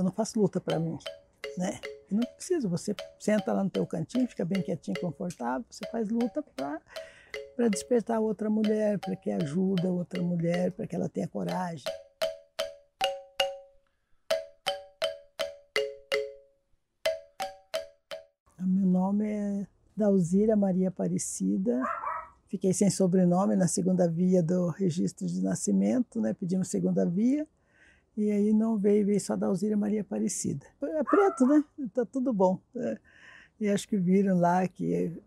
eu não faço luta para mim, né? E não precisa, você senta lá no teu cantinho, fica bem quietinho, confortável, você faz luta para despertar outra mulher, para que ajude outra mulher, para que ela tenha coragem. Meu nome é Dalzira Maria Aparecida. Fiquei sem sobrenome na segunda via do registro de nascimento, né? Pedimos segunda via. E aí não veio só Dalzira Maria Aparecida. É preto, né? Tá tudo bom. E acho que viram lá que,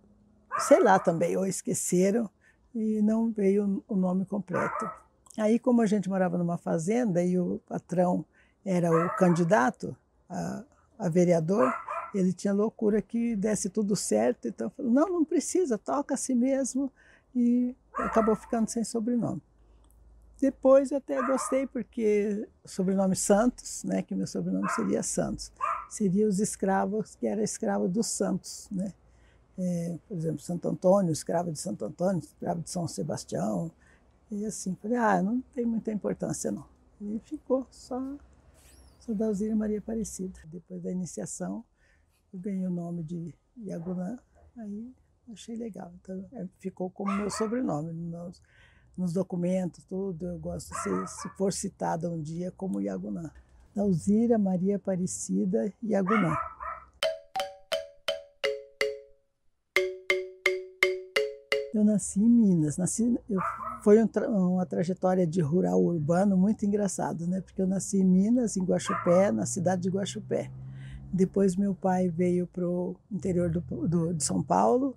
sei lá também, ou esqueceram, e não veio o nome completo. Aí, como a gente morava numa fazenda e o patrão era o candidato a vereador, ele tinha loucura que desse tudo certo, então falou, não precisa, toca assim mesmo, e acabou ficando sem sobrenome. Depois eu até gostei, porque o sobrenome Santos, né, que meu sobrenome seria Santos, seria os escravos, que era escravo dos santos, né? Por exemplo, Santo Antônio, escravo de Santo Antônio, escravo de São Sebastião, e assim, falei, não tem muita importância não. E ficou só Dalzira Maria Aparecida. Depois da iniciação, eu ganhei o nome de Iagunã, aí achei legal, então ficou como meu sobrenome. Nos documentos, tudo, eu gosto de se for citada um dia como Iagunã. Dalzira Maria Aparecida Iagunã. Eu nasci em Minas. Foi uma trajetória de rural urbano muito engraçado, né? Porque eu nasci em Minas, em Guaxupé, na cidade de Guaxupé. Depois meu pai veio para o interior de São Paulo.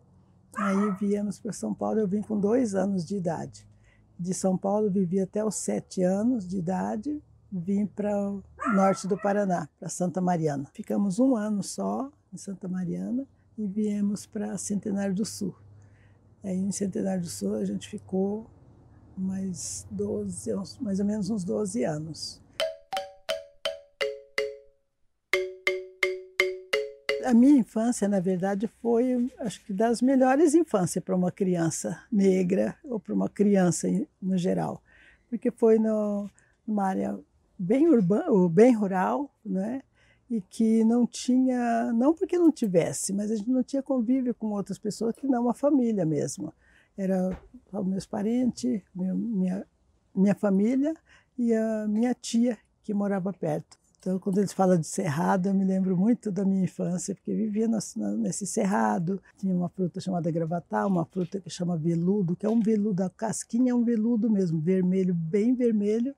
Aí viemos para São Paulo, eu vim com 2 anos de idade. De São Paulo vivi até os 7 anos de idade, vim para o norte do Paraná, para Santa Mariana. Ficamos 1 ano só em Santa Mariana e viemos para Centenário do Sul. Aí em Centenário do Sul a gente ficou mais ou menos uns 12 anos. A minha infância, na verdade, foi, acho que, das melhores infâncias para uma criança negra ou para uma criança no geral, porque foi numa área bem urbana, bem rural, né? E que não tinha, não porque não tivesse, mas a gente não tinha convívio com outras pessoas que não a família mesmo. Era os meus parentes, minha família e a minha tia que morava perto. Então, quando eles falam de cerrado, eu me lembro muito da minha infância, porque vivia nesse cerrado. Tinha uma fruta chamada gravatal, uma fruta que chama veludo, que é um veludo, a casquinha é um veludo mesmo, vermelho, bem vermelho,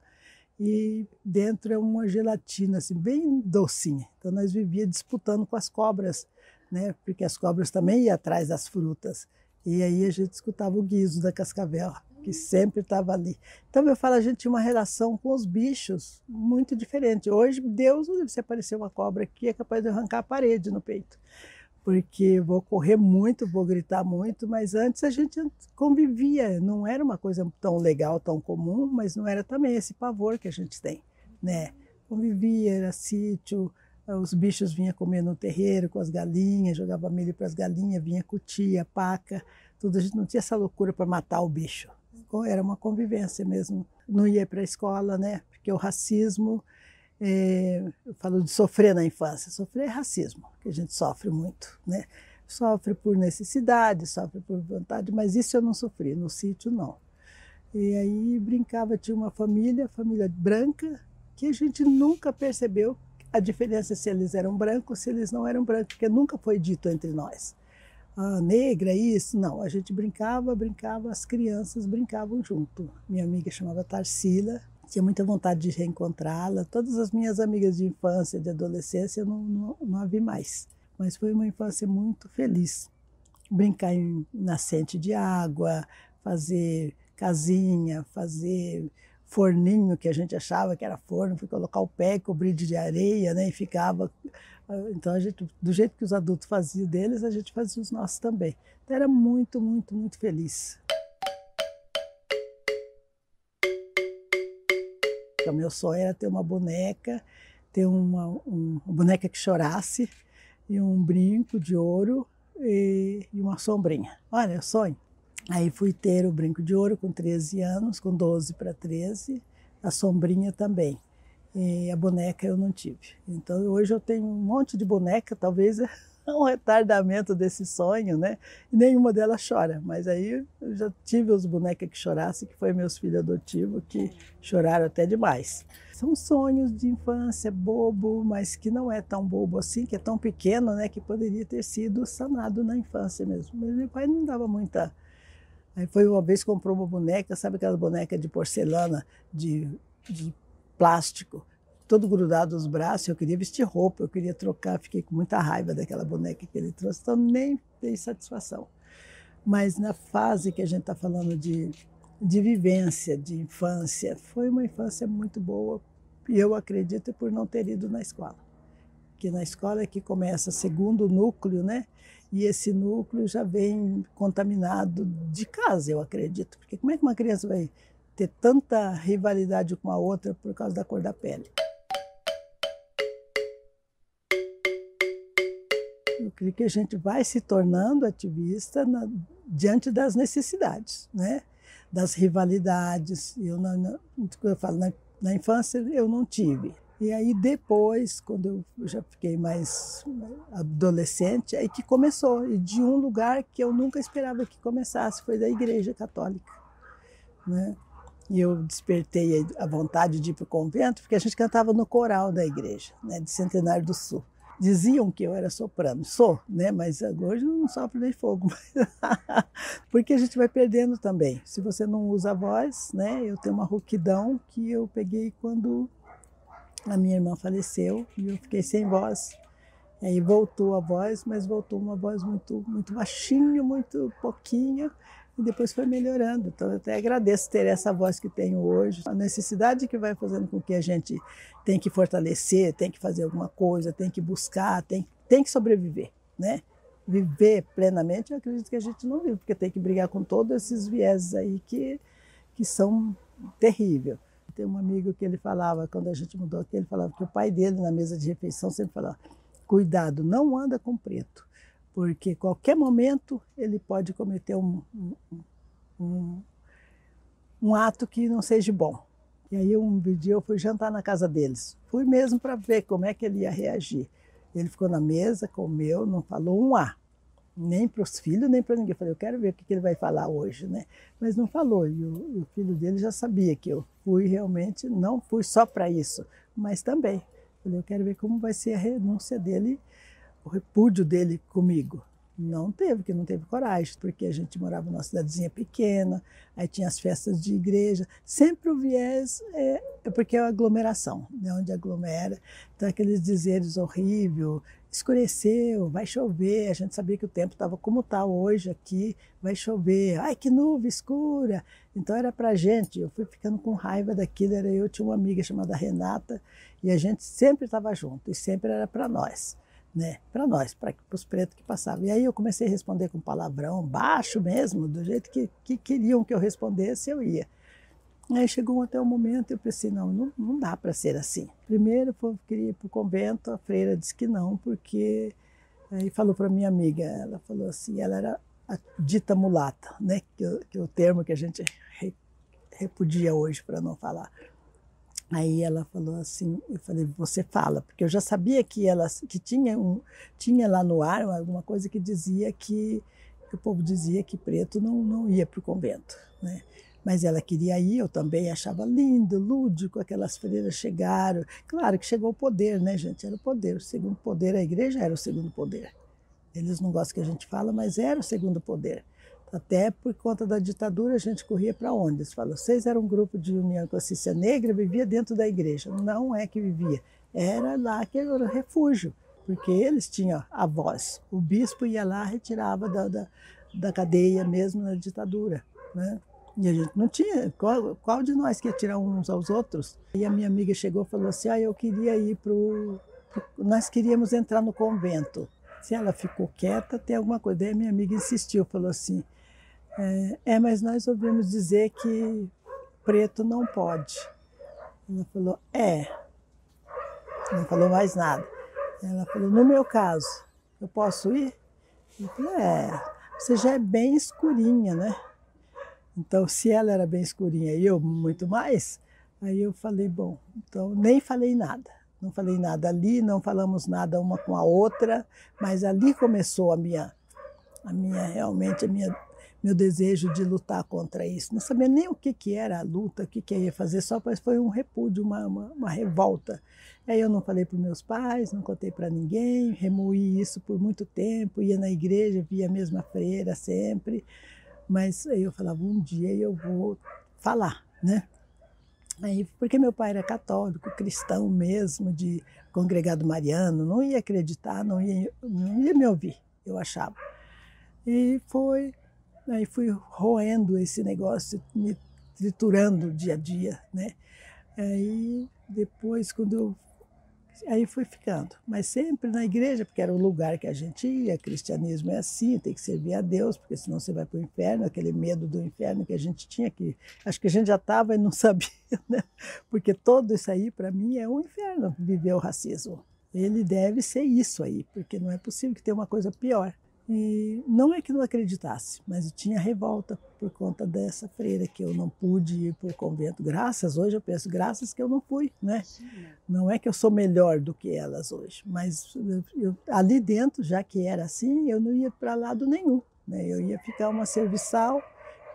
e dentro é uma gelatina, assim, bem docinha. Então, nós vivíamos disputando com as cobras, né? Porque as cobras também iam atrás das frutas. E aí a gente escutava o guizo da cascavel, que sempre estava ali. Então, eu falo, a gente tinha uma relação com os bichos muito diferente. Hoje, Deus, se aparecer uma cobra aqui, é capaz de arrancar a parede no peito. Porque vou correr muito, vou gritar muito, mas antes a gente convivia. Não era uma coisa tão legal, tão comum, mas não era também esse pavor que a gente tem, né? Convivia, era sítio, os bichos vinham comer no terreiro com as galinhas, jogava milho para as galinhas, vinha cutia, paca, tudo. A gente não tinha essa loucura para matar o bicho. Era uma convivência mesmo. Não ia para a escola, né? Porque o racismo, eu falo de sofrer na infância. Sofrer é racismo, que a gente sofre muito, né? Sofre por necessidade, sofre por vontade, mas isso eu não sofri, no sítio não. E aí brincava, tinha uma família branca, que a gente nunca percebeu a diferença se eles eram brancos ou se eles não eram brancos, porque nunca foi dito entre nós. Negra, isso, não, a gente brincava, as crianças brincavam junto. Minha amiga chamava Tarsila, tinha muita vontade de reencontrá-la. Todas as minhas amigas de infância, de adolescência, eu não a vi mais. Mas foi uma infância muito feliz. Brincar em nascente de água, fazer casinha, fazer forninho, que a gente achava que era forno, foi colocar o pé, cobrir de areia, né, e ficava. Então, a gente, do jeito que os adultos faziam deles, a gente fazia os nossos também. Então, era muito, muito, muito feliz. O meu sonho era ter uma boneca, ter uma boneca que chorasse, e um brinco de ouro e uma sombrinha. Olha, o sonho. Aí fui ter o brinco de ouro com 13 anos, com 12 para 13, a sombrinha também. e a boneca eu não tive. Então hoje eu tenho um monte de boneca, talvez é um retardamento desse sonho, né? E nenhuma delas chora, mas aí eu já tive os bonecas que chorassem, que foi meus filhos adotivos, que choraram até demais. São sonhos de infância bobo, mas que não é tão bobo assim, que é tão pequeno, né? Que poderia ter sido sanado na infância mesmo. Mas meu pai não dava muita. Aí foi uma vez que comprou uma boneca, sabe aquelas bonecas de porcelana, de plástico, todo grudado nos braços. Eu queria vestir roupa, eu queria trocar, fiquei com muita raiva daquela boneca que ele trouxe, então nem dei satisfação. Mas na fase que a gente está falando de vivência, de infância, foi uma infância muito boa, e eu acredito por não ter ido na escola. Que na escola é que começa segundo núcleo, né? E esse núcleo já vem contaminado de casa, eu acredito. Porque como é que uma criança vai ter tanta rivalidade com a outra por causa da cor da pele? Eu creio que a gente vai se tornando ativista diante das necessidades, né? Das rivalidades. Eu falo, na infância eu não tive. E aí depois, quando eu já fiquei mais adolescente, aí que começou. E de um lugar que eu nunca esperava que começasse, foi da Igreja Católica, né? E eu despertei a vontade de ir para o convento, porque a gente cantava no coral da igreja, né, de Centenário do Sul. Diziam que eu era soprano, sou, né? Mas hoje eu não sopro nem fogo. Porque a gente vai perdendo também. Se você não usa a voz, né? Eu tenho uma rouquidão que eu peguei quando a minha irmã faleceu e eu fiquei sem voz. Aí voltou a voz, mas voltou uma voz muito, muito baixinho, muito pouquinho, e depois foi melhorando. Então eu até agradeço ter essa voz que tenho hoje. A necessidade que vai fazendo com que a gente tem que fortalecer, tem que fazer alguma coisa, tem que buscar, tem que sobreviver, né? Viver plenamente, eu acredito que a gente não vive, porque tem que brigar com todos esses vieses aí que são terríveis. Tem um amigo que ele falava, quando a gente mudou aqui, ele falava que o pai dele, na mesa de refeição, sempre falava: cuidado, não anda com preto, porque qualquer momento ele pode cometer um ato que não seja bom. E aí um dia eu fui jantar na casa deles, fui mesmo para ver como é que ele ia reagir. Ele ficou na mesa, comeu, não falou um A, nem para os filhos, nem para ninguém. Eu falei, eu quero ver o que ele vai falar hoje, né? Mas não falou, e o filho dele já sabia que eu fui realmente, não fui só para isso, mas também. Eu quero ver como vai ser a renúncia dele, o repúdio dele comigo. Não teve, que não teve coragem, porque a gente morava numa cidadezinha pequena, aí tinha as festas de igreja. Sempre o viés é porque é a aglomeração, né, onde aglomera. Então aqueles dizeres horríveis, escureceu, vai chover, a gente sabia que o tempo estava como está hoje aqui, vai chover, ai que nuvem escura. Então era pra gente, eu fui ficando com raiva daquilo, eu tinha uma amiga chamada Renata, e a gente sempre estava junto, e sempre era para nós, né? Para nós, para os pretos que passavam. E aí eu comecei a responder com palavrão, baixo mesmo, do jeito que queriam que eu respondesse, eu ia. Aí chegou até um momento, eu pensei, não dá para ser assim. Primeiro eu queria ir para o convento, a freira disse que não, porque aí falou para minha amiga, ela falou assim, ela era a dita mulata, né? Que é o termo que a gente repudia hoje para não falar. Aí ela falou assim, eu falei, você fala, porque eu já sabia que tinha lá no ar alguma coisa que dizia que o povo dizia que preto não ia para o convento, né? Mas ela queria ir, eu também achava lindo, lúdico, aquelas freiras chegaram. Claro que chegou o poder, né, gente? Era o poder, o segundo poder, a igreja era o segundo poder. Eles não gostam que a gente fala, mas era o segundo poder. Até por conta da ditadura, a gente corria para onde? Eles falam, vocês eram um grupo de União Consciência Negra, vivia dentro da igreja. Não é que vivia, era lá que era o refúgio, porque eles tinham a voz. O bispo ia lá, retirava da cadeia mesmo na ditadura, né? E a gente não tinha, qual de nós que ia tirar uns aos outros? E a minha amiga chegou e falou assim, eu queria ir nós queríamos entrar no convento. Se ela ficou quieta, tem alguma coisa. Daí a minha amiga insistiu, falou assim, mas nós ouvimos dizer que preto não pode. Ela falou, não falou mais nada. Ela falou, no meu caso, eu posso ir? Eu falei, você já é bem escurinha, né? Então, se ela era bem escurinha e eu muito mais, Aí eu falei, bom, então nem falei nada. Não falei nada ali, não falamos nada uma com a outra, mas ali começou realmente, meu desejo de lutar contra isso. Não sabia nem o que era a luta, o que eu ia fazer, só foi um repúdio, uma revolta. Aí eu não falei para os meus pais, não contei para ninguém, remoí isso por muito tempo, ia na igreja, via a mesma freira sempre, mas aí eu falava, um dia eu vou falar, né? Aí, porque meu pai era católico, cristão mesmo, de congregado mariano, não ia acreditar, não ia me ouvir, eu achava. Aí fui roendo esse negócio, me triturando dia a dia, né? Aí depois, aí fui ficando, mas sempre na igreja, porque era o lugar que a gente ia, cristianismo é assim, tem que servir a Deus, porque senão você vai para o inferno, aquele medo do inferno que a gente tinha, que acho que a gente já estava e não sabia, né? Porque todo isso aí, para mim, é um inferno, viver o racismo. Ele deve ser isso aí, porque não é possível que tenha uma coisa pior. E não é que não acreditasse, mas eu tinha revolta por conta dessa freira, que eu não pude ir para o convento. Hoje eu penso, graças que eu não fui, né? Não é que eu sou melhor do que elas hoje, mas ali dentro, já que era assim, eu não ia para lado nenhum, né? Eu ia ficar uma serviçal,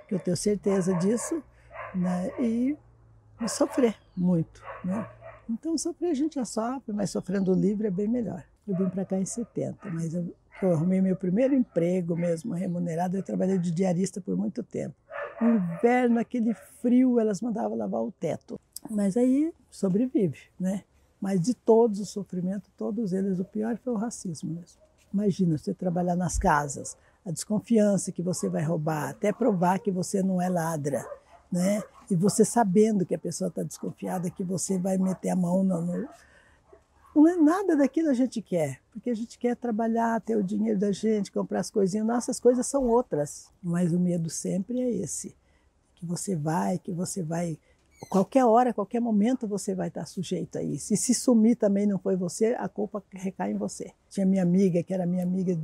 que eu tenho certeza disso, né? E sofrer muito, né? Então sofrer a gente já sofre, mas sofrendo livre é bem melhor. Eu vim para cá em 70, mas eu arrumei meu primeiro emprego mesmo, remunerado. Eu trabalhei de diarista por muito tempo. No inverno, aquele frio, elas mandavam lavar o teto. Mas aí sobrevive, né? Mas de todos os sofrimentos, todos eles, o pior foi o racismo mesmo. Imagina você trabalhar nas casas, a desconfiança que você vai roubar, até provar que você não é ladra, né? E você sabendo que a pessoa está desconfiada, que você vai meter a mão não é nada daquilo que a gente quer, porque a gente quer trabalhar, ter o dinheiro da gente, comprar as coisinhas. Nossas coisas são outras, mas o medo sempre é esse, que você vai, qualquer hora, qualquer momento você vai estar sujeito a isso. E se sumir também não foi você, a culpa recai em você. Tinha minha amiga, que era minha amiga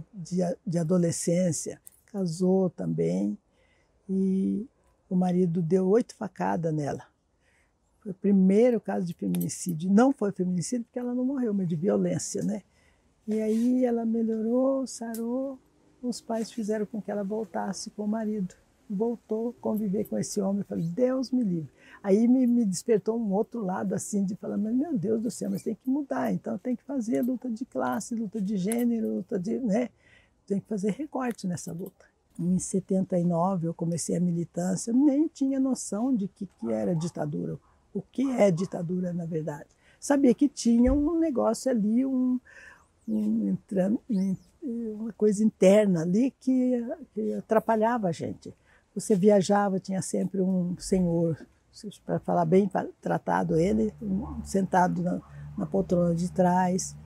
de adolescência, casou também, e o marido deu 8 facadas nela. Foi o primeiro caso de feminicídio. Não foi feminicídio porque ela não morreu, mas de violência, né? E aí ela melhorou, sarou, os pais fizeram com que ela voltasse com o marido. Voltou a conviver com esse homem. Eu falei, Deus me livre. Aí me despertou um outro lado assim, de falar, mas meu Deus do céu, mas tem que mudar. Então tem que fazer luta de classe, luta de gênero, né? Tem que fazer recorte nessa luta. Em 79 eu comecei a militância, eu nem tinha noção de que era ditadura. O que é ditadura, na verdade? Sabia que tinha um negócio ali, uma coisa interna ali que atrapalhava a gente. Você viajava, tinha sempre um senhor, para falar bem tratado ele, sentado na poltrona de trás.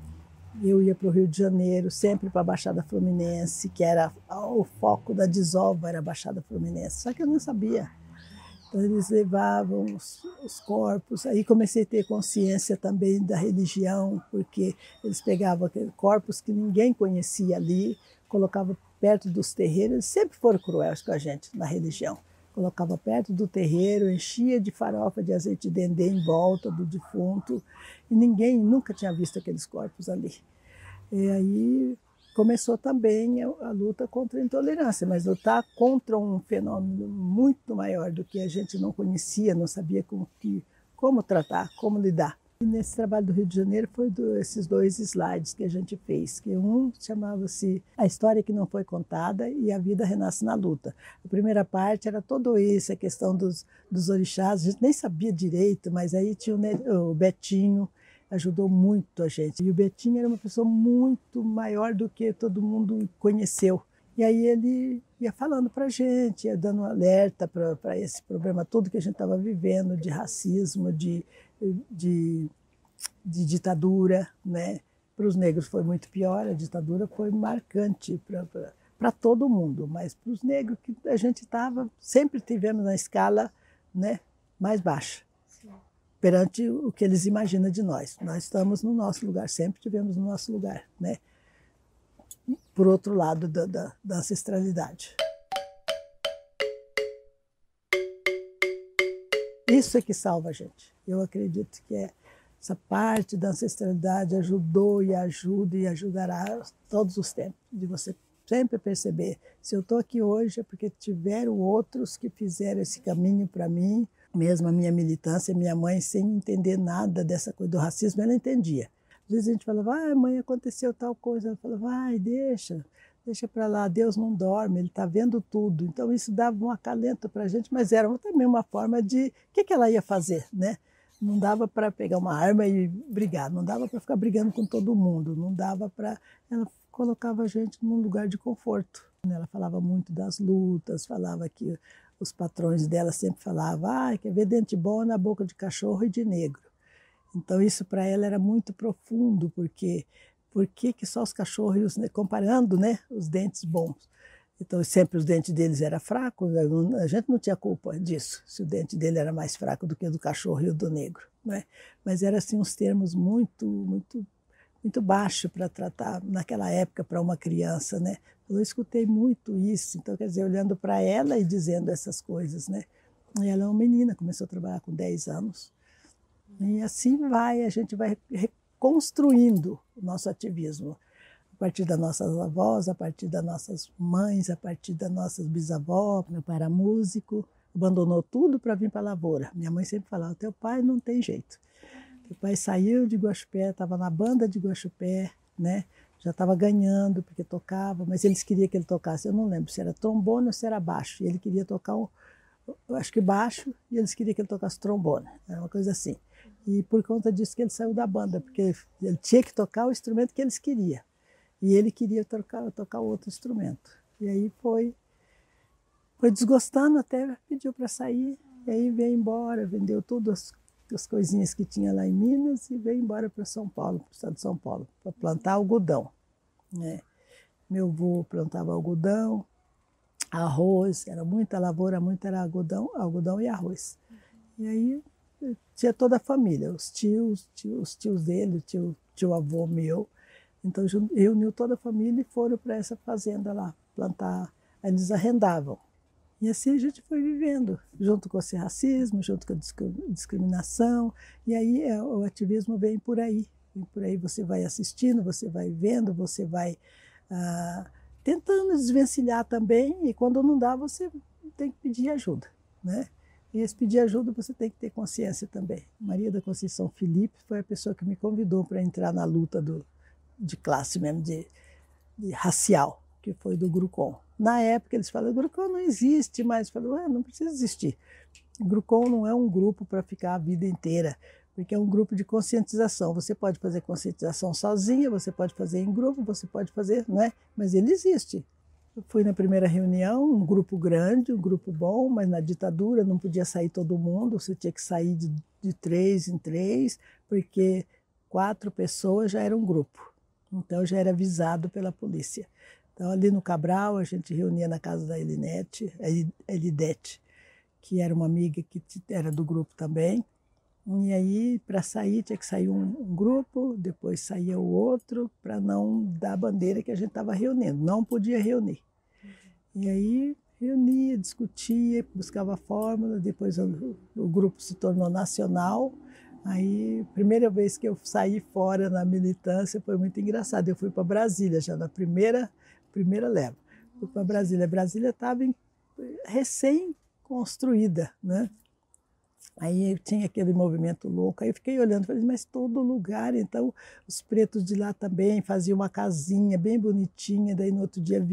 Eu ia para o Rio de Janeiro, sempre para a Baixada Fluminense, que era o foco da desova, era a Baixada Fluminense. Só que eu não sabia. Então, eles levavam os corpos. Aí comecei a ter consciência também da religião, porque eles pegavam aqueles corpos que ninguém conhecia ali, colocavam perto dos terreiros. Eles sempre foram cruéis com a gente na religião. Colocava perto do terreiro, enchia de farofa de azeite de dendê em volta do defunto, e ninguém nunca tinha visto aqueles corpos ali. E aí começou também a luta contra a intolerância, mas lutar contra um fenômeno muito maior do que a gente não conhecia, não sabia como tratar, como lidar. E nesse trabalho do Rio de Janeiro foi esses 2 slides que a gente fez, que um chamava-se A História que Não Foi Contada e A Vida Renasce na Luta. A primeira parte era tudo isso, a questão dos orixás, a gente nem sabia direito, mas aí tinha o Betinho, ajudou muito a gente. E o Betinho era uma pessoa muito maior do que todo mundo conheceu. E aí ele ia falando para a gente, ia dando um alerta para esse problema todo que a gente estava vivendo, de racismo, de ditadura, né? Para os negros foi muito pior, a ditadura foi marcante para todo mundo, mas para os negros que a gente sempre tivemos na escala, né, mais baixa. Perante o que eles imaginam de nós. Nós estamos no nosso lugar, sempre tivemos no nosso lugar, né? Por outro lado da ancestralidade. Isso é que salva a gente. Eu acredito que essa parte da ancestralidade ajudou e ajuda e ajudará todos os tempos, de você sempre perceber, se eu estou aqui hoje é porque tiveram outros que fizeram esse caminho para mim, mesmo a minha militância, minha mãe, sem entender nada dessa coisa do racismo, ela entendia. Às vezes a gente falava, mãe, aconteceu tal coisa, ela falava, vai, deixa para lá, Deus não dorme, Ele está vendo tudo. Então isso dava um acalento para a gente, mas era também uma forma de, o que ela ia fazer, né? Não dava para pegar uma arma e brigar, não dava para ficar brigando com todo mundo, não dava para... Ela colocava a gente num lugar de conforto. Ela falava muito das lutas, falava que os patrões dela sempre falavam, quer ver dente bom na boca de cachorro e de negro. Então isso para ela era muito profundo, porque por que só os cachorros, comparando, né, os dentes bons. Então sempre os dentes deles eram fracos, a gente não tinha culpa disso, se o dente dele era mais fraco do que o do cachorro e o do negro, né? Mas eram assim uns termos muito baixos para tratar naquela época para uma criança, né? Eu escutei muito isso, então quer dizer, olhando para ela e dizendo essas coisas, né? E ela é uma menina, começou a trabalhar com 10 anos. E assim a gente vai reconstruindo o nosso ativismo. A partir das nossas avós, a partir das nossas mães, a partir das nossas bisavós. Meu pai era músico, abandonou tudo para vir para a lavoura. Minha mãe sempre falava, teu pai não tem jeito. Teu pai saiu de Guaxupé, estava na banda de Guaxupé, né? Já estava ganhando porque tocava, mas eles queriam que ele tocasse, eu não lembro se era trombone ou se era baixo. E ele queria tocar, acho que baixo, e eles queriam que ele tocasse trombone, era uma coisa assim. E por conta disso que ele saiu da banda, porque ele tinha que tocar o instrumento que eles queriam. E ele queria tocar outro instrumento. E aí foi desgostando, até pediu para sair, e aí veio embora, vendeu todas as coisinhas que tinha lá em Minas e veio embora para São Paulo, para o estado de São Paulo, para plantar algodão, né? Meu avô plantava algodão, arroz, era muita lavoura, era algodão e arroz. E aí tinha toda a família, os tios dele, tio avô meu. Então reuniu toda a família e foram para essa fazenda lá, plantar. Aí eles arrendavam. E assim a gente foi vivendo, junto com esse racismo, junto com a discriminação. E aí o ativismo vem por aí. Vem por aí você vai assistindo, você vai vendo, você vai tentando desvencilhar também. E quando não dá, você tem que pedir ajuda, né? E esse pedir ajuda você tem que ter consciência também. Maria da Conceição Felipe foi a pessoa que me convidou para entrar na luta de classe mesmo, de racial, que foi do Grucon. Na época eles falaram, o Grucon não existe mais. Eu falei, não precisa existir. O Grucon não é um grupo para ficar a vida inteira, porque é um grupo de conscientização. Você pode fazer conscientização sozinha, você pode fazer em grupo, você pode fazer, não é? Mas ele existe. Eu fui na primeira reunião, um grupo grande, um grupo bom, mas na ditadura não podia sair todo mundo, você tinha que sair de 3 em 3, porque 4 pessoas já era um grupo. Então já era avisado pela polícia. Então ali no Cabral a gente reunia na casa da Elinete, Elidete, que era uma amiga que era do grupo também. E aí para sair tinha que sair um grupo, depois saía o outro, para não dar a bandeira que a gente estava reunindo. Não podia reunir. E aí reunia, discutia, buscava fórmula, depois o grupo se tornou nacional. Aí, primeira vez que eu saí fora na militância foi muito engraçado. Eu fui para Brasília já na primeira leva. Fui para Brasília. Brasília estava recém-construída, né? Aí tinha aquele movimento louco. Aí eu fiquei olhando, falei, mas todo lugar. Então, os pretos de lá também faziam uma casinha bem bonitinha. Daí no outro dia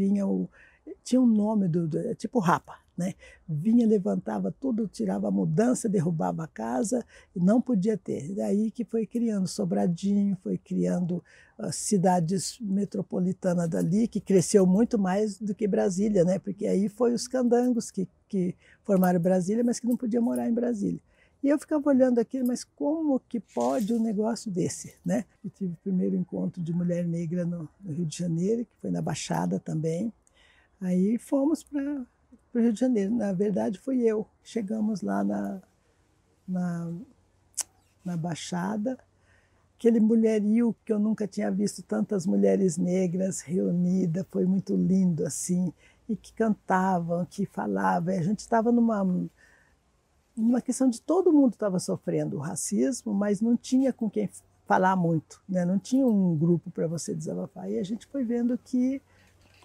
tinha um nome tipo Rapa, né? Vinha, levantava tudo, tirava a mudança, derrubava a casa, e não podia ter. Daí que foi criando Sobradinho, foi criando cidades metropolitanas dali, que cresceu muito mais do que Brasília, né? Porque aí foi os candangos que formaram Brasília, mas que não podiam morar em Brasília. E eu ficava olhando aquilo, mas como que pode um negócio desse, né? Eu tive o primeiro encontro de mulher negra no Rio de Janeiro, que foi na Baixada também. Aí fomos para o Rio de Janeiro. Na verdade, fui eu. Chegamos lá na Baixada, aquele mulherio que eu nunca tinha visto tantas mulheres negras reunidas, foi muito lindo assim, e que cantavam, que falavam. A gente estava uma questão de todo mundo estava sofrendo o racismo, mas não tinha com quem falar muito, né? Não tinha um grupo para você desabafar. E a gente foi vendo que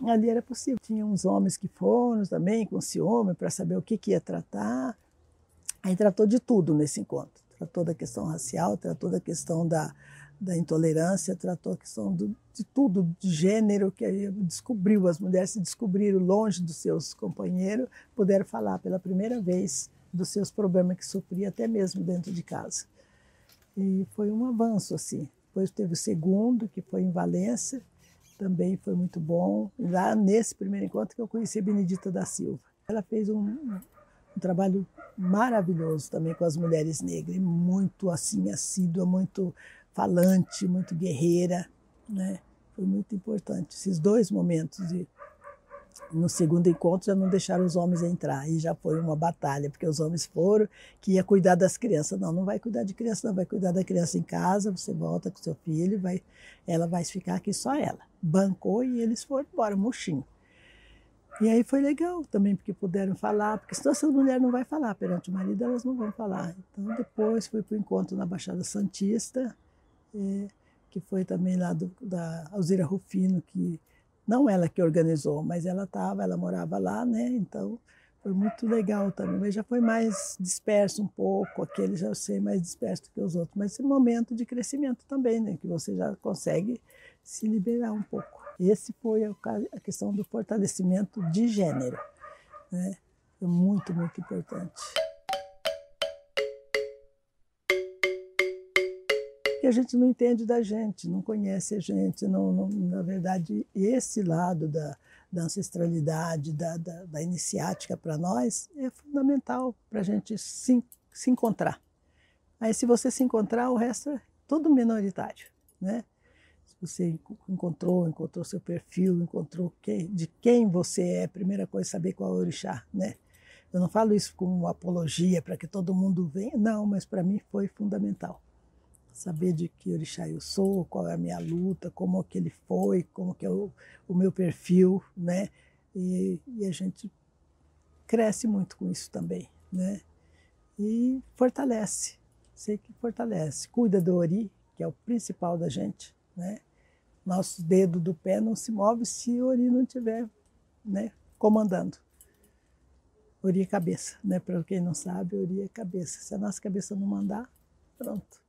ali era possível. Tinha uns homens que foram também com ciúme para saber o que ia tratar. Aí tratou de tudo nesse encontro. Tratou da questão racial, tratou da questão da intolerância, tratou a questão de tudo, de gênero, que aí descobriu, as mulheres se descobriram longe dos seus companheiros, puderam falar pela primeira vez dos seus problemas que sofria até mesmo dentro de casa. E foi um avanço, assim. Depois teve o segundo, que foi em Valência, também foi muito bom. E lá nesse primeiro encontro que eu conheci a Benedita da Silva. Ela fez um trabalho maravilhoso também com as mulheres negras, muito assim, assídua, muito falante, muito guerreira, né? Foi muito importante. Esses dois momentos no segundo encontro já não deixaram os homens entrar, e já foi uma batalha, porque os homens foram, que ia cuidar das crianças. Não, não vai cuidar de criança, não, vai cuidar da criança em casa, você volta com seu filho, ela vai ficar aqui só ela. Bancou e eles foram embora, murchinho. E aí foi legal também, porque puderam falar, porque senão essas mulheres não vão falar perante o marido, elas não vão falar. Então depois fui para o encontro na Baixada Santista, que foi também lá da Alzira Rufino, que não ela que organizou, mas ela morava lá, né? Então foi muito legal também, mas já foi mais disperso um pouco, aquele já eu sei mais disperso do que os outros, mas esse momento de crescimento também, né? Que você já consegue se liberar um pouco. Esse foi a questão do fortalecimento de gênero, né? Foi muito, muito importante. Que a gente não entende da gente, não conhece a gente, na verdade, esse lado da ancestralidade, da iniciática para nós é fundamental para a gente se encontrar. Aí se você se encontrar, o resto é tudo minoritário, né? Se você encontrou seu perfil, encontrou de quem você é, a primeira coisa é saber qual é o orixá, né? Eu não falo isso como uma apologia para que todo mundo venha, não, mas para mim foi fundamental. Saber de que orixá eu sou, qual é a minha luta, como que ele foi, como que é o meu perfil, né? E a gente cresce muito com isso também, né? E fortalece, sei que fortalece. Cuida do ori, que é o principal da gente, né? Nosso dedo do pé não se move se o ori não estiver, né, comandando. Ori é cabeça, né? Para quem não sabe, ori é cabeça. Se a nossa cabeça não mandar, pronto.